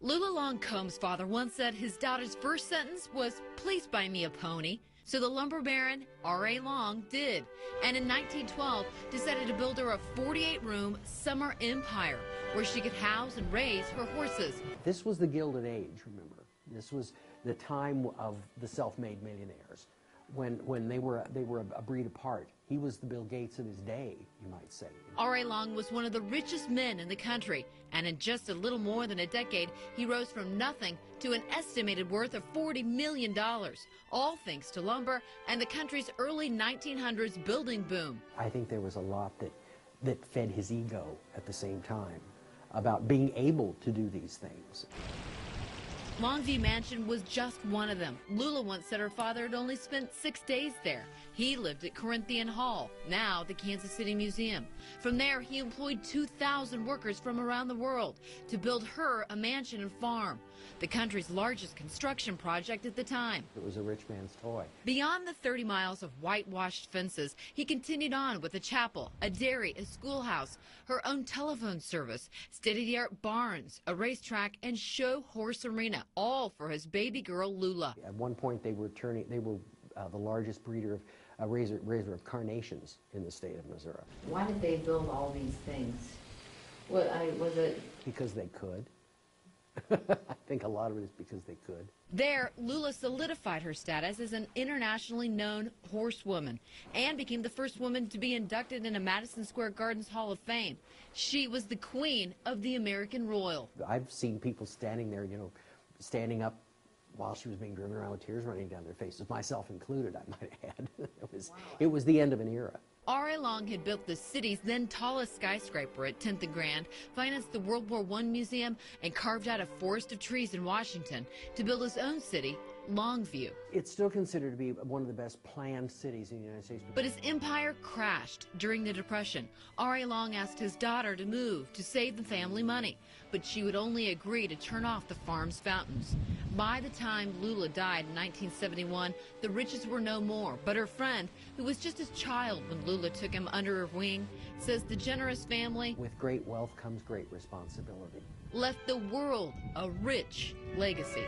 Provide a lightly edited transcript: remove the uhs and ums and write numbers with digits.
Lula Long-Combs' father once said his daughter's first sentence was, "Please buy me a pony." So the lumber baron, R.A. Long, did, and in 1912 decided to build her a 48-room summer empire where she could house and raise her horses. This was the Gilded Age, remember. This was the time of the self-made millionaires, when they were a breed apart. He was the Bill Gates of his day, you might say. R.A. Long was one of the richest men in the country, and in just a little more than a decade, he rose from nothing to an estimated worth of $40 million, all thanks to lumber and the country's early 1900s building boom. I think there was a lot that fed his ego at the same time about being able to do these things. Longview Mansion was just one of them. Lula once said her father had only spent 6 days there. He lived at Corinthian Hall, now the Kansas City Museum. From there, he employed 2,000 workers from around the world to build her a mansion and farm, the country's largest construction project at the time. It was a rich man's toy. Beyond the 30 miles of whitewashed fences, he continued on with a chapel, a dairy, a schoolhouse, her own telephone service, state-of-the-art barns, a racetrack, and show horse arena, all for his baby girl Lula. At one point, they were the largest breeder of raiser of carnations in the state of Missouri. Why did they build all these things? Was it because they could? I think a lot of it is because they could. There, Lula solidified her status as an internationally known horsewoman and became the first woman to be inducted into Madison Square Garden's Hall of Fame. She was the queen of the American Royal. I've seen people standing there, standing up while she was being driven around with tears running down their faces, myself included, I might add. It was the end of an era. R.A. Long had built the city's then tallest skyscraper at 10th and Grand, financed the World War I Museum, and carved out a forest of trees in Washington to build his own city, Longview. It's still considered to be one of the best planned cities in the United States. But his empire crashed during the Depression. R.A. Long asked his daughter to move to save the family money, but she would only agree to turn off the farm's fountains. By the time Lula died in 1971, the riches were no more, but her friend, who was just a child when Lula took him under her wing, says the generous family, with great wealth comes great responsibility, left the world a rich legacy.